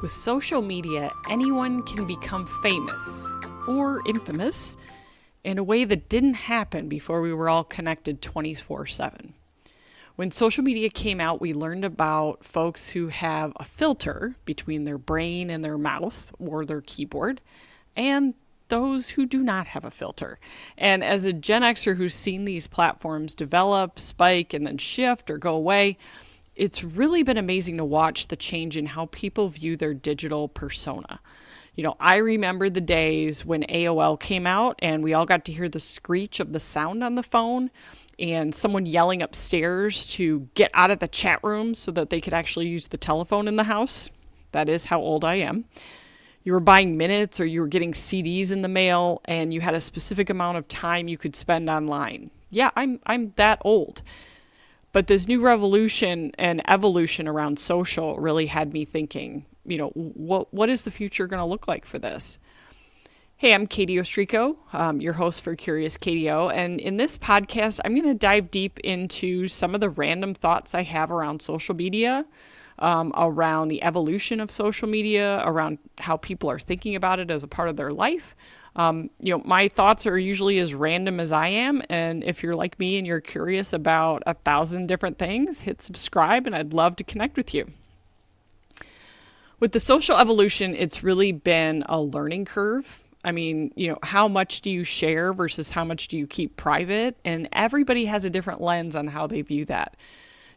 With social media, anyone can become famous or infamous in a way that didn't happen before we were all connected 24/7. When social media came out, we learned about folks who have a filter between their brain and their mouth or their keyboard, and those who do not have a filter. And as a Gen Xer who's seen these platforms develop, spike, and then shift or go away, it's really been amazing to watch the change in how people view their digital persona. I remember the days when AOL came out and we all got to hear the screech of the sound on the phone and someone yelling upstairs to get out of the chat room so that they could actually use the telephone in the house. That is how old I am. You were buying minutes or you were getting CDs in the mail and you had a specific amount of time you could spend online. Yeah, I'm that old. But this new revolution and evolution around social really had me thinking, what is the future going to look like for this? Hey, I'm Katie Ostrico, your host for Curious KDO. And in this podcast, I'm going to dive deep into some of the random thoughts I have around social media, around the evolution of social media, around how people are thinking about it as a part of their life. My thoughts are usually as random as I am. And if you're like me and you're curious about 1,000 different things, hit subscribe and I'd love to connect with you. With the social evolution, it's really been a learning curve. I mean, how much do you share versus how much do you keep private? And everybody has a different lens on how they view that.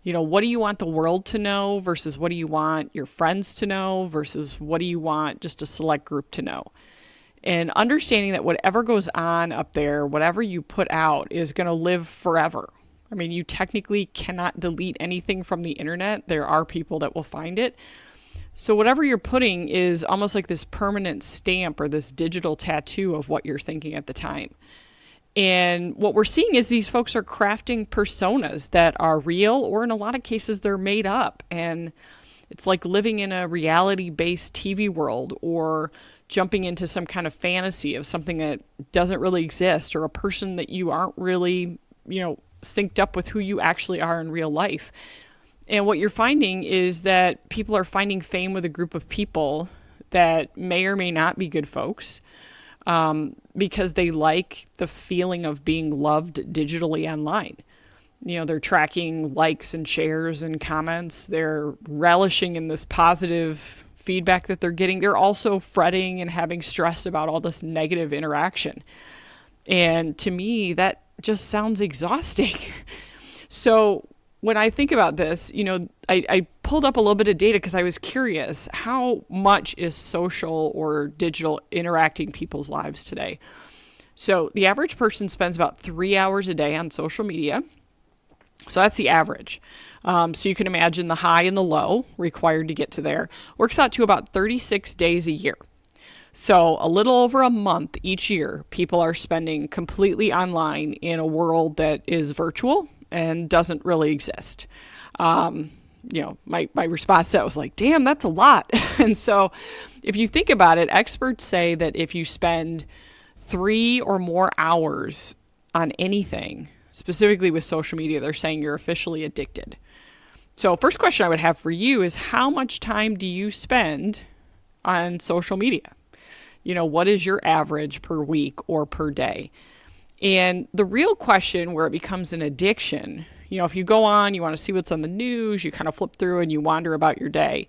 What do you want the world to know versus what do you want your friends to know versus what do you want just a select group to know? And understanding that whatever goes on up there, whatever you put out is going to live forever. I mean, you technically cannot delete anything from the internet. There are people that will find it. So whatever you're putting is almost like this permanent stamp or this digital tattoo of what you're thinking at the time. And what we're seeing is these folks are crafting personas that are real, or in a lot of cases, they're made up. And it's like living in a reality-based TV world or jumping into some kind of fantasy of something that doesn't really exist, or a person that you aren't really, synced up with who you actually are in real life. And what you're finding is that people are finding fame with a group of people that may or may not be good folks, because they like the feeling of being loved digitally online. They're tracking likes and shares and comments. They're relishing in this positive feedback that they're getting. They're also fretting and having stress about all this negative interaction. And to me, that just sounds exhausting. So when I think about this, I pulled up a little bit of data because I was curious, how much is social or digital interacting people's lives today? So the average person spends about 3 hours a day on social media. So that's the average. So you can imagine the high and the low required to get to there. Works out to about 36 days a year. So a little over a month each year, people are spending completely online in a world that is virtual and doesn't really exist. My response to that was like, damn, that's a lot. And so if you think about it, experts say that if you spend 3 or more hours on anything, specifically with social media, they're saying you're officially addicted. So first question I would have for you is, how much time do you spend on social media? What is your average per week or per day? And the real question where it becomes an addiction, if you go on, you want to see what's on the news, you kind of flip through and you wander about your day.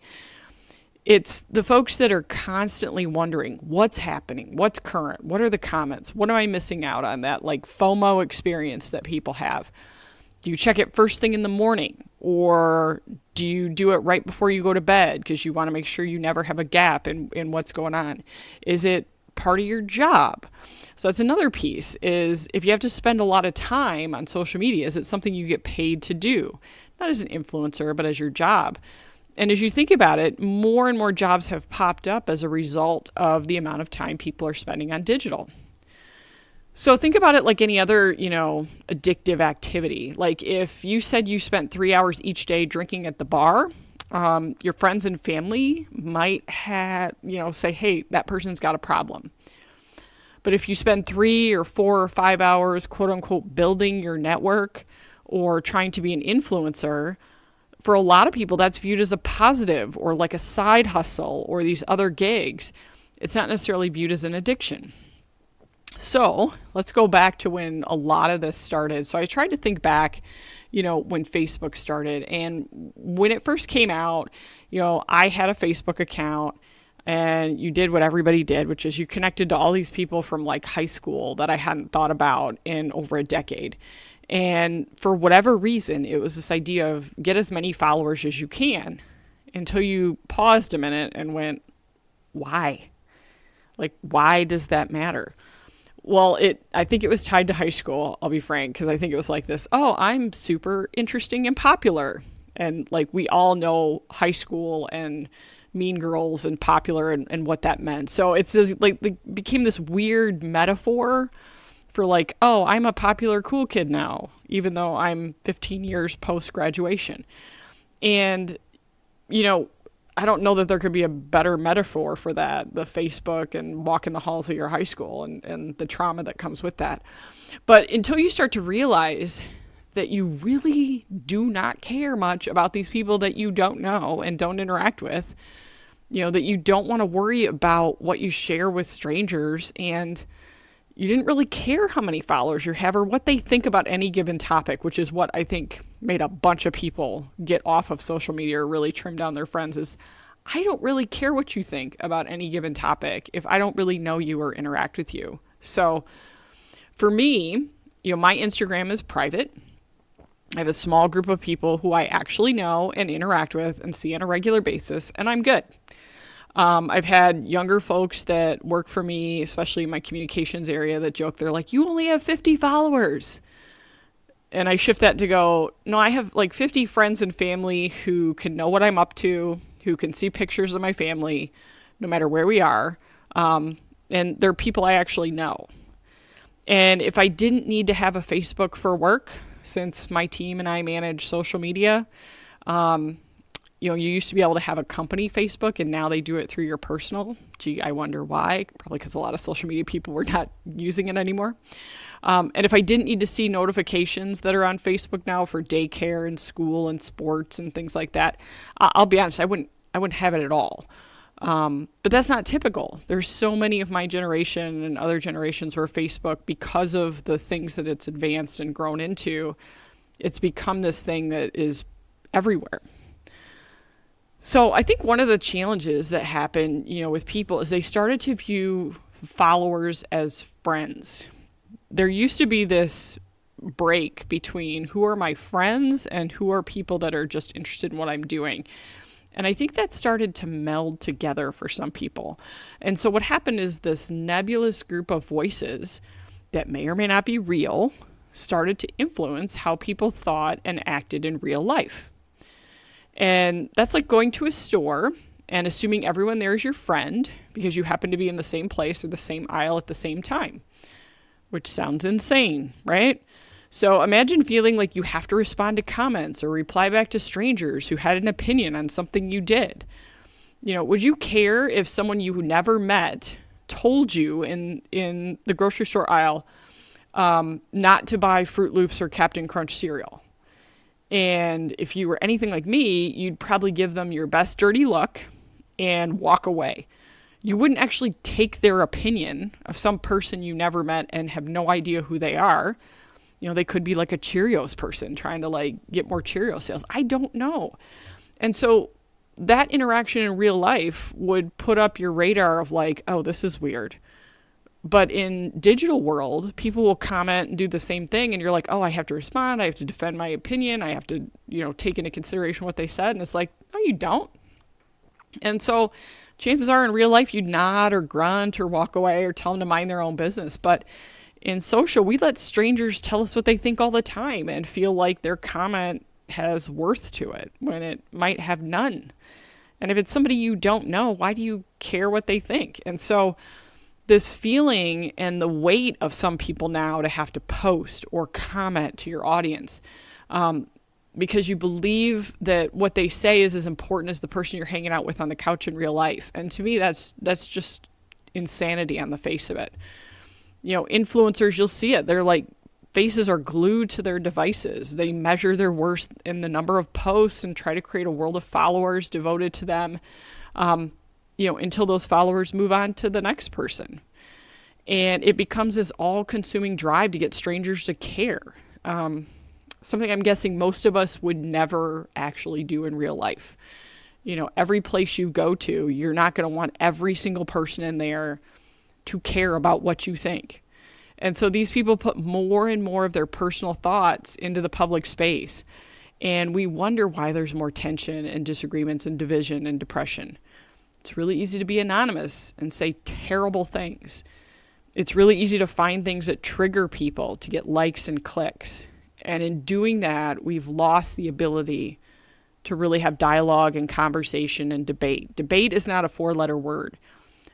It's the folks that are constantly wondering what's happening, what's current, what are the comments, what am I missing out on, that like FOMO experience that people have. Do you check it first thing in the morning, or do you do it right before you go to bed because you want to make sure you never have a gap in what's going on? Is it part of your job? So that's another piece, is if you have to spend a lot of time on social media, is it something you get paid to do? Not as an influencer, but as your job. And as you think about it, more and more jobs have popped up as a result of the amount of time people are spending on digital. So think about it like any other, addictive activity. Like if you said you spent 3 hours each day drinking at the bar, your friends and family might say, hey, that person's got a problem. But if you spend 3 or 4 or 5 hours, quote unquote, building your network or trying to be an influencer, for a lot of people, that's viewed as a positive or like a side hustle or these other gigs. It's not necessarily viewed as an addiction. So let's go back to when a lot of this started. So I tried to think back, when Facebook started. And when it first came out, I had a Facebook account, and you did what everybody did, which is you connected to all these people from like high school that I hadn't thought about in over a decade. And for whatever reason, it was this idea of get as many followers as you can, until you paused a minute and went, why? Like, why does that matter? Well, I think it was tied to high school, I'll be frank, because I think it was like this, oh, I'm super interesting and popular. And like we all know high school and Mean Girls and popular and what that meant. So it's like became this weird metaphor for like, oh, I'm a popular cool kid now, even though I'm 15 years post-graduation. And, I don't know that there could be a better metaphor for that, the Facebook and walking the halls of your high school and the trauma that comes with that. But until you start to realize that you really do not care much about these people that you don't know and don't interact with, that you don't want to worry about what you share with strangers, and you didn't really care how many followers you have or what they think about any given topic, which is what I think made a bunch of people get off of social media or really trim down their friends, is I don't really care what you think about any given topic if I don't really know you or interact with you. So for me, my Instagram is private. I have a small group of people who I actually know and interact with and see on a regular basis, and I'm good. I've had younger folks that work for me, especially in my communications area, that joke, they're like, you only have 50 followers. And I shift that to go, no, I have like 50 friends and family who can know what I'm up to, who can see pictures of my family, no matter where we are. And they're people I actually know. And if I didn't need to have a Facebook for work, since my team and I manage social media, you used to be able to have a company Facebook, and now they do it through your personal. Gee, I wonder why. Probably because a lot of social media people were not using it anymore. And if I didn't need to see notifications that are on Facebook now for daycare and school and sports and things like that, I'll be honest, I wouldn't have it at all. But that's not typical. There's so many of my generation and other generations where Facebook, because of the things that it's advanced and grown into, it's become this thing that is everywhere. So I think one of the challenges that happen, with people is they started to view followers as friends. There used to be this break between who are my friends and who are people that are just interested in what I'm doing. And I think that started to meld together for some people. And so what happened is this nebulous group of voices that may or may not be real started to influence how people thought and acted in real life. And that's like going to a store and assuming everyone there is your friend because you happen to be in the same place or the same aisle at the same time, which sounds insane, right? So imagine feeling like you have to respond to comments or reply back to strangers who had an opinion on something you did. Would you care if someone you never met told you in the grocery store aisle not to buy Fruit Loops or Captain Crunch cereal? And if you were anything like me, you'd probably give them your best dirty look and walk away. You wouldn't actually take their opinion of some person you never met and have no idea who they are. They could be like a Cheerios person trying to get more Cheerio sales. I don't know. And so that interaction in real life would put up your radar of oh, this is weird. But in digital world, people will comment and do the same thing. And you're like, oh, I have to respond. I have to defend my opinion. I have to, take into consideration what they said. And it's like, no, you don't. And so chances are in real life, you'd nod or grunt or walk away or tell them to mind their own business. But in social, we let strangers tell us what they think all the time and feel like their comment has worth to it when it might have none. And if it's somebody you don't know, why do you care what they think? And so this feeling and the weight of some people now to have to post or comment to your audience because you believe that what they say is as important as the person you're hanging out with on the couch in real life. And to me, that's just insanity on the face of it. Influencers, you'll see it. They're faces are glued to their devices. They measure their worth in the number of posts and try to create a world of followers devoted to them, until those followers move on to the next person. And it becomes this all-consuming drive to get strangers to care. Something I'm guessing most of us would never actually do in real life. Every place you go to, you're not going to want every single person in there to care about what you think. And so these people put more and more of their personal thoughts into the public space. And we wonder why there's more tension and disagreements and division and depression. It's really easy to be anonymous and say terrible things. It's really easy to find things that trigger people to get likes and clicks. And in doing that, we've lost the ability to really have dialogue and conversation and debate. Debate is not a 4-letter word.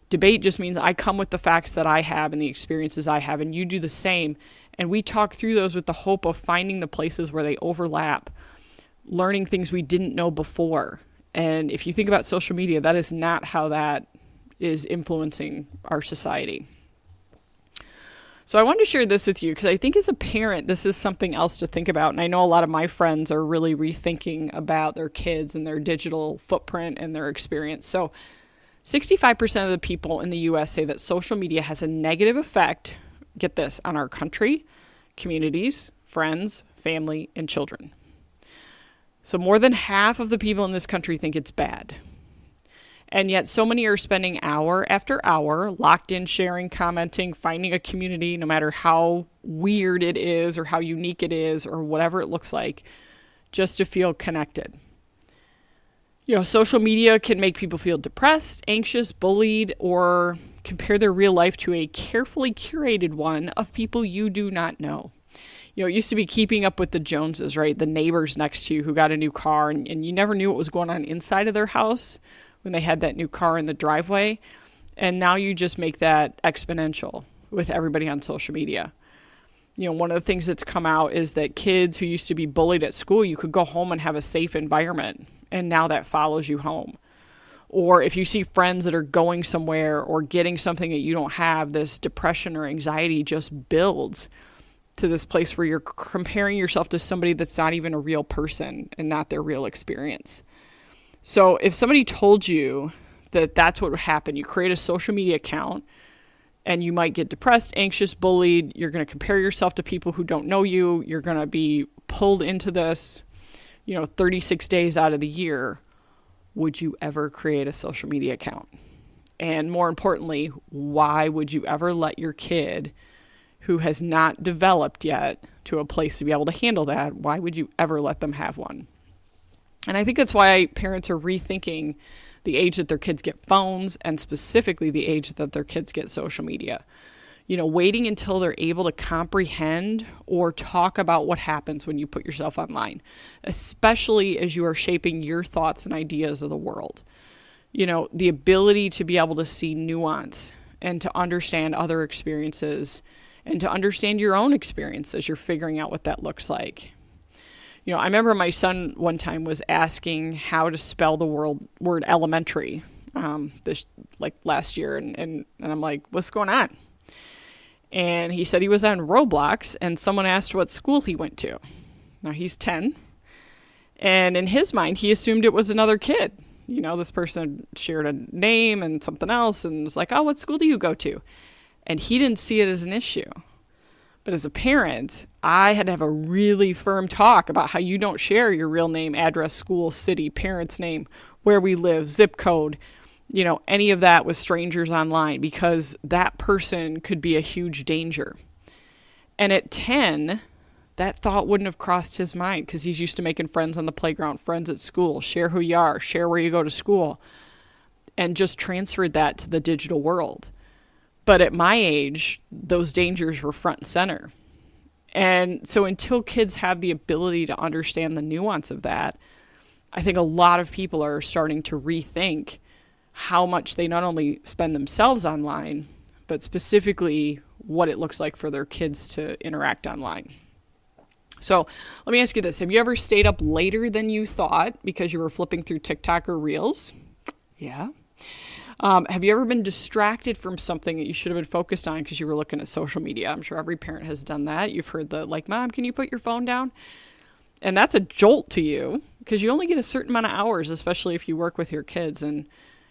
Debate just means I come with the facts that I have and the experiences I have, and you do the same. And we talk through those with the hope of finding the places where they overlap, learning things we didn't know before. And if you think about social media, that is not how that is influencing our society. So I wanted to share this with you because I think as a parent, this is something else to think about. And I know a lot of my friends are really rethinking about their kids and their digital footprint and their experience. So 65% of the people in the U.S. say that social media has a negative effect, get this, on our country, communities, friends, family, and children. So more than half of the people in this country think it's bad. And yet so many are spending hour after hour locked in, sharing, commenting, finding a community, no matter how weird it is or how unique it is or whatever it looks like, just to feel connected. Social media can make people feel depressed, anxious, bullied, or compare their real life to a carefully curated one of people you do not know. It used to be keeping up with the Joneses, right? The neighbors next to you who got a new car, and you never knew what was going on inside of their house when they had that new car in the driveway. And now you just make that exponential with everybody on social media. One of the things that's come out is that kids who used to be bullied at school, you could go home and have a safe environment. And now that follows you home. Or if you see friends that are going somewhere or getting something that you don't have, this depression or anxiety just builds to this place where you're comparing yourself to somebody that's not even a real person and not their real experience. So if somebody told you that that's what would happen, you create a social media account and you might get depressed, anxious, bullied, you're going to compare yourself to people who don't know you, you're going to be pulled into this 36 days out of the year, would you ever create a social media account? And more importantly, why would you ever let your kid who has not developed yet to a place to be able to handle that, why would you ever let them have one? And I think that's why parents are rethinking the age that their kids get phones and specifically the age that their kids get social media. Waiting until they're able to comprehend or talk about what happens when you put yourself online, especially as you are shaping your thoughts and ideas of the world. The ability to be able to see nuance and to understand other experiences and to understand your own experience as you're figuring out what that looks like. I remember my son one time was asking how to spell the word elementary last year. And I'm like, what's going on? And he said he was on Roblox and someone asked what school he went to. Now he's 10. And in his mind, he assumed it was another kid. This person shared a name and something else and was like, oh, what school do you go to? And he didn't see it as an issue. But as a parent, I had to have a really firm talk about how you don't share your real name, address, school, city, parent's name, where we live, zip code, any of that with strangers online, because that person could be a huge danger. And at 10, that thought wouldn't have crossed his mind because he's used to making friends on the playground, friends at school, share who you are, share where you go to school, and just transferred that to the digital world. But at my age, those dangers were front and center. And so until kids have the ability to understand the nuance of that, I think a lot of people are starting to rethink how much they not only spend themselves online, but specifically what it looks like for their kids to interact online. So let me ask you this. Have you ever stayed up later than you thought because you were flipping through TikTok or Reels? Yeah. Have you ever been distracted from something that you should have been focused on because you were looking at social media? I'm sure every parent has done that. You've heard the, like, Mom, can you put your phone down? And that's a jolt to you because you only get a certain amount of hours, especially if you work with your kids, and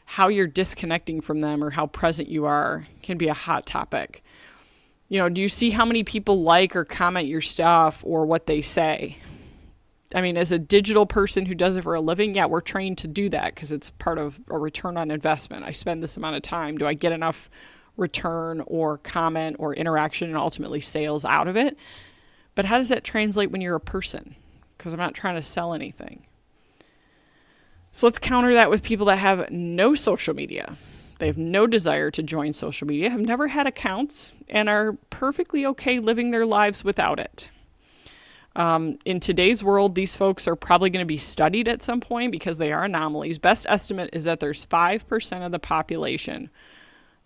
how you're disconnecting from them or how present you are can be a hot topic. Do you see how many people like or comment your stuff or what they say? I mean, as a digital person who does it for a living, yeah, we're trained to do that because it's part of a return on investment. I spend this amount of time. Do I get enough return or comment or interaction and ultimately sales out of it? But how does that translate when you're a person? Because I'm not trying to sell anything. So let's counter that with people that have no social media. They have no desire to join social media, have never had accounts, and are perfectly okay living their lives without it. In today's world, these folks are probably going to be studied at some point because they are anomalies. Best estimate is that there's 5% of the population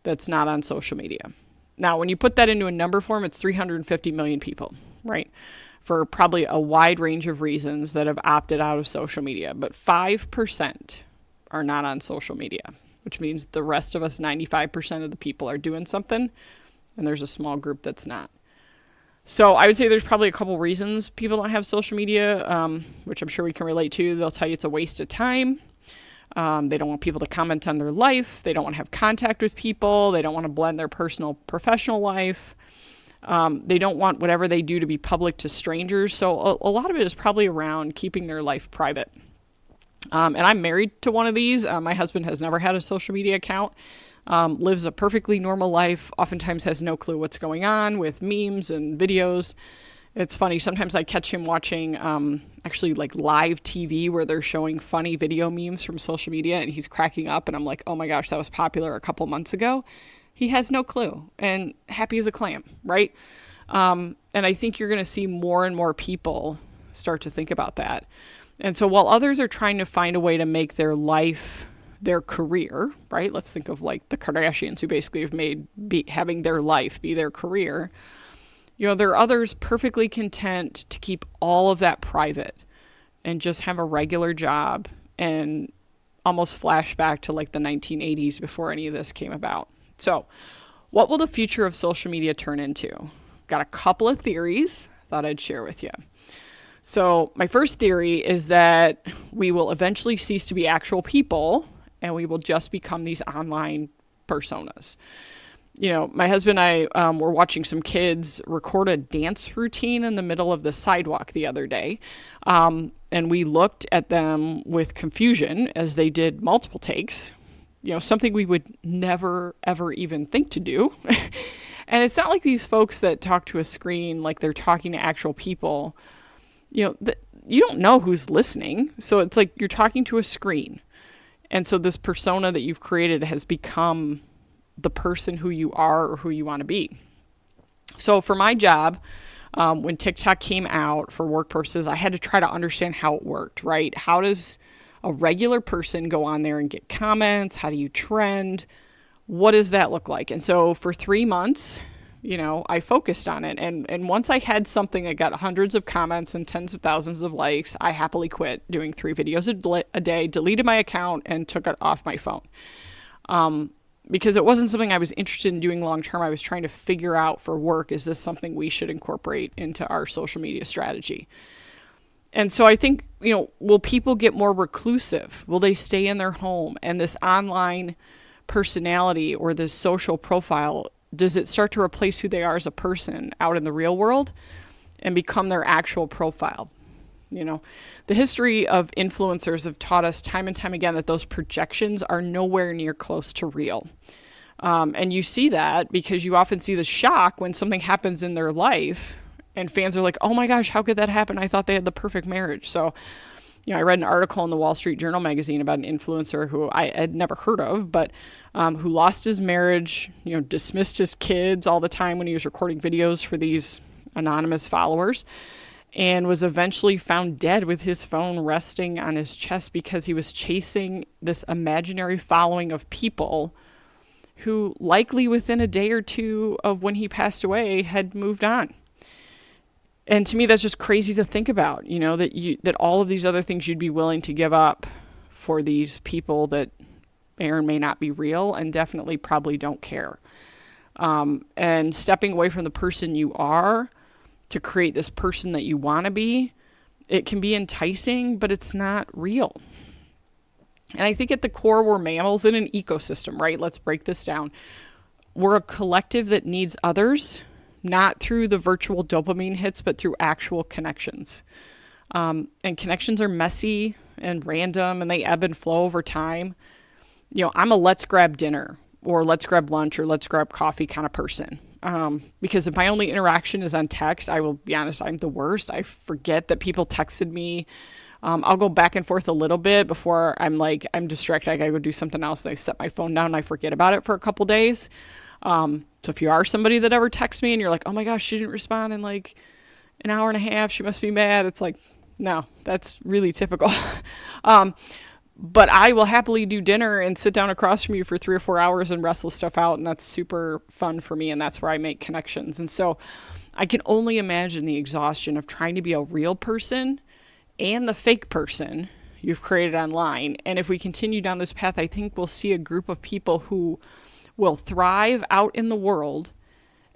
that's not on social media. Now, when you put that into a number form, it's 350 million people, right? For probably a wide range of reasons that have opted out of social media. But 5% are not on social media, which means the rest of us, 95% of the people, are doing something, and there's a small group that's not. So I would say there's probably a couple reasons people don't have social media, which I'm sure we can relate to. They'll tell you it's a waste of time. They don't want people to comment on their life. They don't want to have contact with people. They don't want to blend their personal, professional life. They don't want whatever they do to be public to strangers. So a lot of it is probably around keeping their life private. And I'm married to one of these. My husband has never had a social media account. Lives a perfectly normal life, oftentimes has no clue what's going on with memes and videos. It's funny, sometimes I catch him watching actually like live TV where they're showing funny video memes from social media, and he's cracking up, and I'm like, oh my gosh, that was popular a couple months ago. He has no clue and happy as a clam, right? And I think you're going to see more and more people start to think about that. And so while others are trying to find a way to make their life their career, right? Let's think of like the Kardashians, who basically have made having their life be their career. There are others perfectly content to keep all of that private and just have a regular job and almost flash back to like the 1980s before any of this came about. So what will the future of social media turn into? Got a couple of theories thought I'd share with you. So my first theory is that we will eventually cease to be actual people and we will just become these online personas. My husband and I were watching some kids record a dance routine in the middle of the sidewalk the other day. And we looked at them with confusion as they did multiple takes, something we would never, ever even think to do. And it's not like these folks that talk to a screen like they're talking to actual people. You don't know who's listening. So it's like you're talking to a screen. And so this persona that you've created has become the person who you are or who you want to be. So for my job, when TikTok came out for work purposes, I had to try to understand how it worked, right? How does a regular person go on there and get comments? How do you trend? What does that look like? And so for 3 months, I focused on it. And once I had something that got hundreds of comments and tens of thousands of likes, I happily quit doing 3 videos a day, deleted my account, and took it off my phone. Because it wasn't something I was interested in doing long term. I was trying to figure out for work, is this something we should incorporate into our social media strategy? And so I think, will people get more reclusive? Will they stay in their home? And this online personality or this social profile, does it start to replace who they are as a person out in the real world and become their actual profile? The history of influencers have taught us time and time again that those projections are nowhere near close to real. And you see that because you often see the shock when something happens in their life and fans are like, oh my gosh, how could that happen? I thought they had the perfect marriage. So, I read an article in the Wall Street Journal magazine about an influencer who I had never heard of, but who lost his marriage, dismissed his kids all the time when he was recording videos for these anonymous followers, and was eventually found dead with his phone resting on his chest because he was chasing this imaginary following of people who likely within a day or two of when he passed away had moved on. And to me, that's just crazy to think about, that all of these other things you'd be willing to give up for these people that may or may not be real, and definitely probably don't care. And stepping away from the person you are to create this person that you want to be, it can be enticing, but it's not real. And I think at the core, we're mammals in an ecosystem, right? Let's break this down. We're a collective that needs others, not through the virtual dopamine hits, but through actual connections. And connections are messy and random, and they ebb and flow over time. I'm a let's grab dinner or let's grab lunch or let's grab coffee kind of person. Because if my only interaction is on text, I will be honest, I'm the worst. I forget that people texted me. I'll go back and forth a little bit before I'm distracted. I gotta go do something else. And I set my phone down and I forget about it for a couple days. So if you are somebody that ever texts me and you're like, oh my gosh, she didn't respond in like an hour and a half, she must be mad. It's like, no, that's really typical. But I will happily do dinner and sit down across from you for 3 or 4 hours and wrestle stuff out. And that's super fun for me. And that's where I make connections. And so I can only imagine the exhaustion of trying to be a real person and the fake person you've created online. And if we continue down this path, I think we'll see a group of people who will thrive out in the world.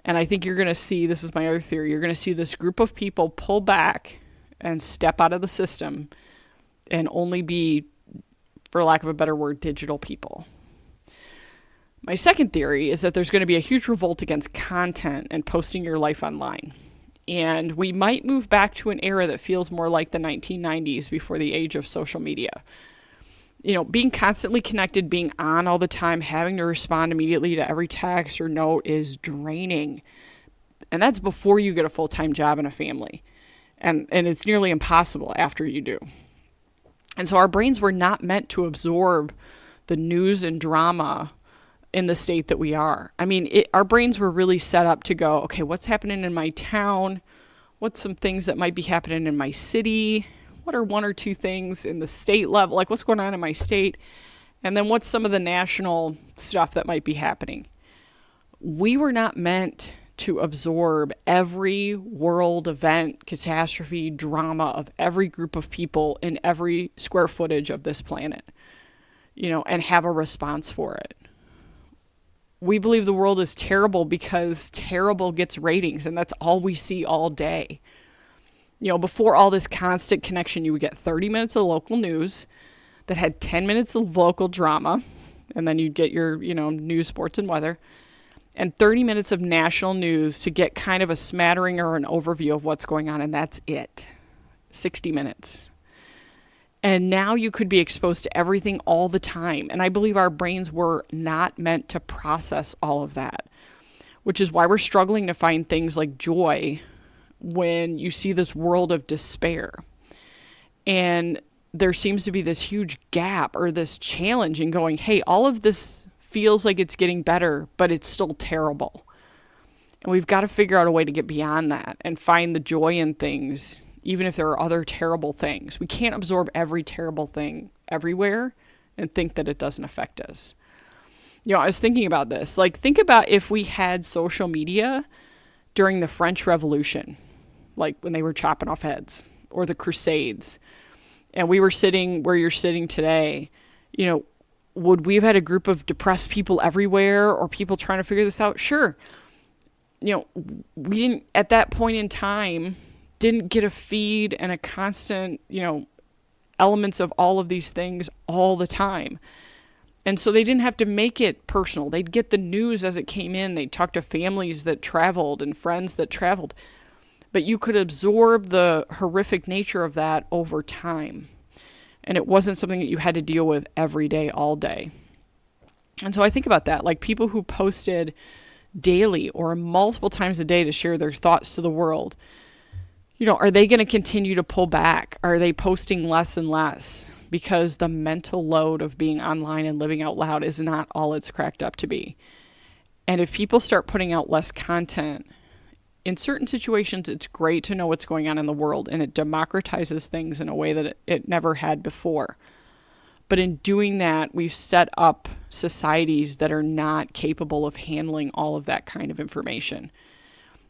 And I think you're going to see, this is my other theory, you're going to see this group of people pull back and step out of the system and only be, for lack of a better word, digital people. My second theory is that there's going to be a huge revolt against content and posting your life online. And we might move back to an era that feels more like the 1990s before the age of social media. Being constantly connected, being on all the time, having to respond immediately to every text or note is draining. And that's before you get a full-time job and a family. And it's nearly impossible after you do. And so our brains were not meant to absorb the news and drama in the state that we are. Our brains were really set up to go, okay, what's happening in my town? What's some things that might be happening in my city? What are 1 or 2 things in the state level? Like what's going on in my state? And then what's some of the national stuff that might be happening? We were not meant to absorb every world event, catastrophe, drama of every group of people in every square footage of this planet, and have a response for it. We believe the world is terrible because terrible gets ratings, and that's all we see all day. Before all this constant connection, you would get 30 minutes of local news that had 10 minutes of local drama, and then you'd get your, news, sports, and weather, and 30 minutes of national news to get kind of a smattering or an overview of what's going on, and that's it. 60 minutes. And now you could be exposed to everything all the time. And I believe our brains were not meant to process all of that, which is why we're struggling to find things like joy when you see this world of despair. And there seems to be this huge gap or this challenge in going, hey, all of this feels like it's getting better, but it's still terrible. And we've got to figure out a way to get beyond that and find the joy in things, even if there are other terrible things. We can't absorb every terrible thing everywhere and think that it doesn't affect us. I was thinking about this. Think about if we had social media during the French Revolution, like when they were chopping off heads, or the Crusades, and we were sitting where you're sitting today. Would we have had a group of depressed people everywhere or people trying to figure this out? Sure. We didn't, at that point in time, didn't get a feed and a constant, elements of all of these things all the time. And so they didn't have to make it personal. They'd get the news as it came in. They'd talk to families that traveled and friends that traveled. But you could absorb the horrific nature of that over time. And it wasn't something that you had to deal with every day, all day. And so I think about that, like people who posted daily or multiple times a day to share their thoughts to the world. Are they going to continue to pull back? Are they posting less and less? Because the mental load of being online and living out loud is not all it's cracked up to be. And if people start putting out less content, in certain situations, it's great to know what's going on in the world, and it democratizes things in a way that it never had before. But in doing that, we've set up societies that are not capable of handling all of that kind of information.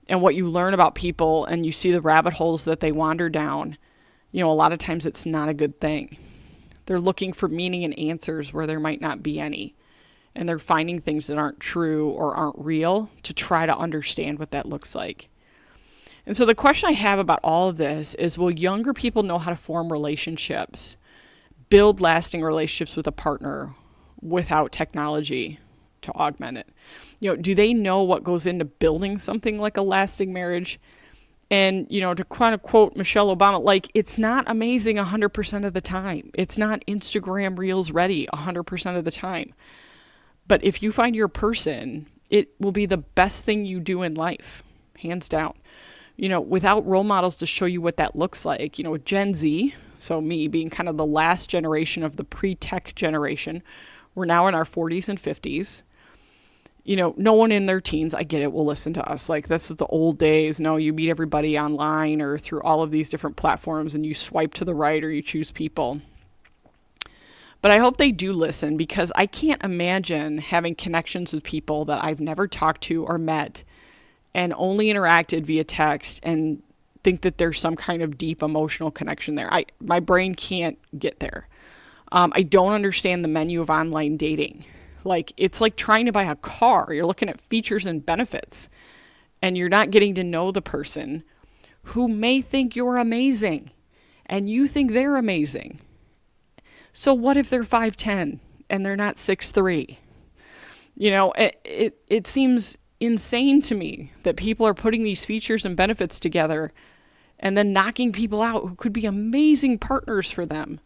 And what you learn about people and you see the rabbit holes that they wander down, a lot of times it's not a good thing. They're looking for meaning and answers where there might not be any. And they're finding things that aren't true or aren't real to try to understand what that looks like. And so the question I have about all of this is, will younger people know how to form relationships, build lasting relationships with a partner without technology to augment it? Do they know what goes into building something like a lasting marriage? And, to kind of quote Michelle Obama, it's not amazing 100% of the time. It's not Instagram Reels ready 100% of the time. But if you find your person, it will be the best thing you do in life, hands down. Without role models to show you what that looks like, with Gen Z, so me being kind of the last generation of the pre-tech generation, we're now in our 40s and 50s. No one in their teens, I get it, will listen to us. This is the old days. No, you meet everybody online or through all of these different platforms and you swipe to the right or you choose people. But I hope they do listen, because I can't imagine having connections with people that I've never talked to or met and only interacted via text and think that there's some kind of deep emotional connection there. My brain can't get there. I don't understand the menu of online dating. It's like trying to buy a car. You're looking at features and benefits, and you're not getting to know the person who may think you're amazing, and you think they're amazing. So what if they're 5'10" and they're not 6'3"? It seems insane to me that people are putting these features and benefits together and then knocking people out who could be amazing partners for them.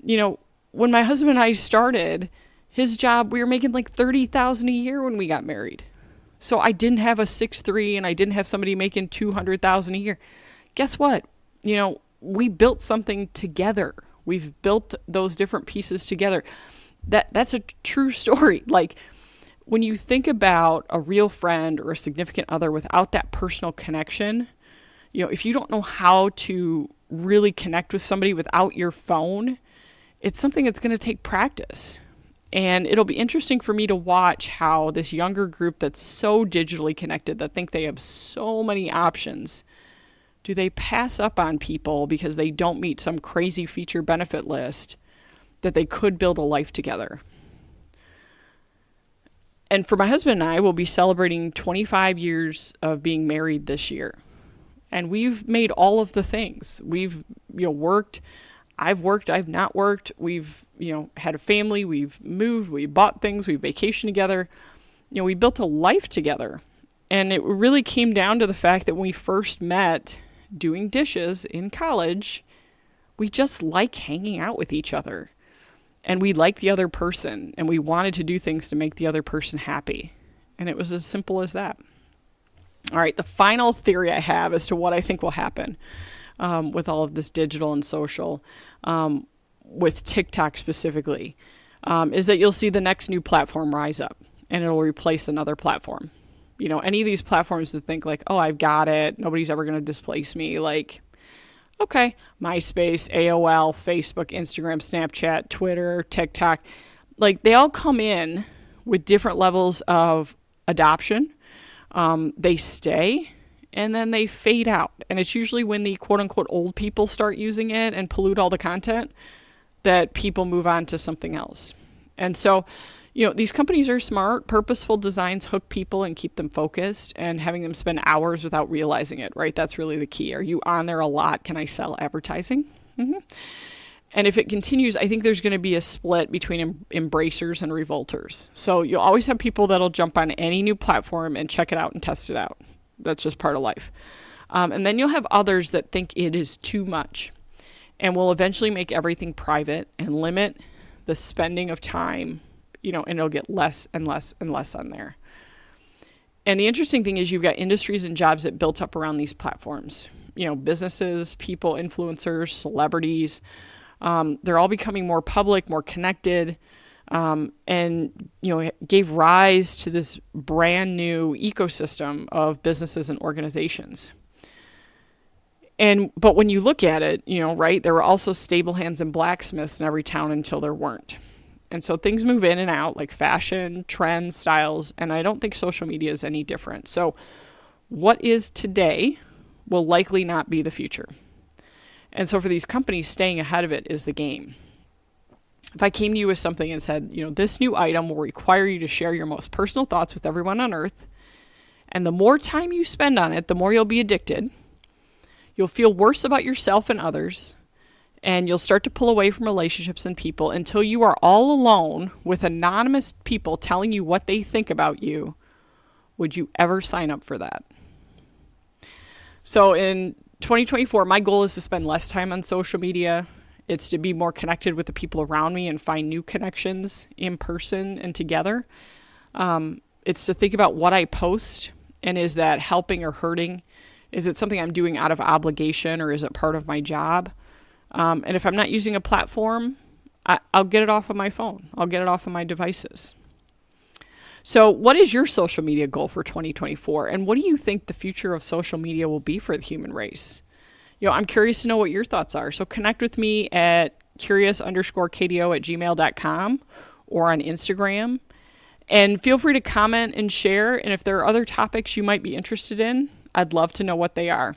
When my husband and I started, his job, we were making $30,000 a year when we got married. So I didn't have a 6'3" and I didn't have somebody making $200,000 a year. Guess what? We built something together. We've built those different pieces together. That's a true story. When you think about a real friend or a significant other without that personal connection, if you don't know how to really connect with somebody without your phone, it's something that's going to take practice. And it'll be interesting for me to watch how this younger group that's so digitally connected, that think they have so many options, do they pass up on people because they don't meet some crazy feature benefit list that they could build a life together? And for my husband and I, we'll be celebrating 25 years of being married this year. And we've made all of the things. We've worked. I've not worked. We've had a family. We've moved. We bought things. We vacationed together. We built a life together. And it really came down to the fact that when we first met doing dishes in college, we just like hanging out with each other. And we liked the other person. And we wanted to do things to make the other person happy. And it was as simple as that. All right, the final theory I have as to what I think will happen with all of this digital and social, with TikTok specifically, is that you'll see the next new platform rise up and it'll replace another platform. Any of these platforms that think oh, I've got it, nobody's ever going to displace me. Okay, MySpace, AOL, Facebook, Instagram, Snapchat, Twitter, TikTok, they all come in with different levels of adoption. They stay and then they fade out. And it's usually when the quote unquote old people start using it and pollute all the content that people move on to something else. And so, these companies are smart. Purposeful designs hook people and keep them focused, and having them spend hours without realizing it, right? That's really the key. Are you on there a lot? Can I sell advertising? Mm-hmm. And if it continues, I think there's going to be a split between embracers and revolters. So you'll always have people that'll jump on any new platform and check it out and test it out. That's just part of life. And then you'll have others that think it is too much and will eventually make everything private and limit the spending of time, and it'll get less and less and less on there. And the interesting thing is you've got industries and jobs that built up around these platforms. Businesses, people, influencers, celebrities. They're all becoming more public, more connected, and gave rise to this brand new ecosystem of businesses and organizations. But when you look at it, right, there were also stable hands and blacksmiths in every town until there weren't. And so things move in and out, like fashion, trends, styles, and I don't think social media is any different. So what is today will likely not be the future. And so for these companies, staying ahead of it is the game. If I came to you with something and said, this new item will require you to share your most personal thoughts with everyone on earth, and the more time you spend on it, the more you'll be addicted, you'll feel worse about yourself and others, and you'll start to pull away from relationships and people until you are all alone with anonymous people telling you what they think about you, would you ever sign up for that? So in 2024, my goal is to spend less time on social media. It's to be more connected with the people around me and find new connections in person and together. It's to think about what I post, and is that helping or hurting? Is it something I'm doing out of obligation, or is it part of my job? And if I'm not using a platform, I'll get it off of my phone. I'll get it off of my devices. So what is your social media goal for 2024? And what do you think the future of social media will be for the human race? I'm curious to know what your thoughts are. So connect with me at curious_KDO@gmail.com or on Instagram. And feel free to comment and share. And if there are other topics you might be interested in, I'd love to know what they are.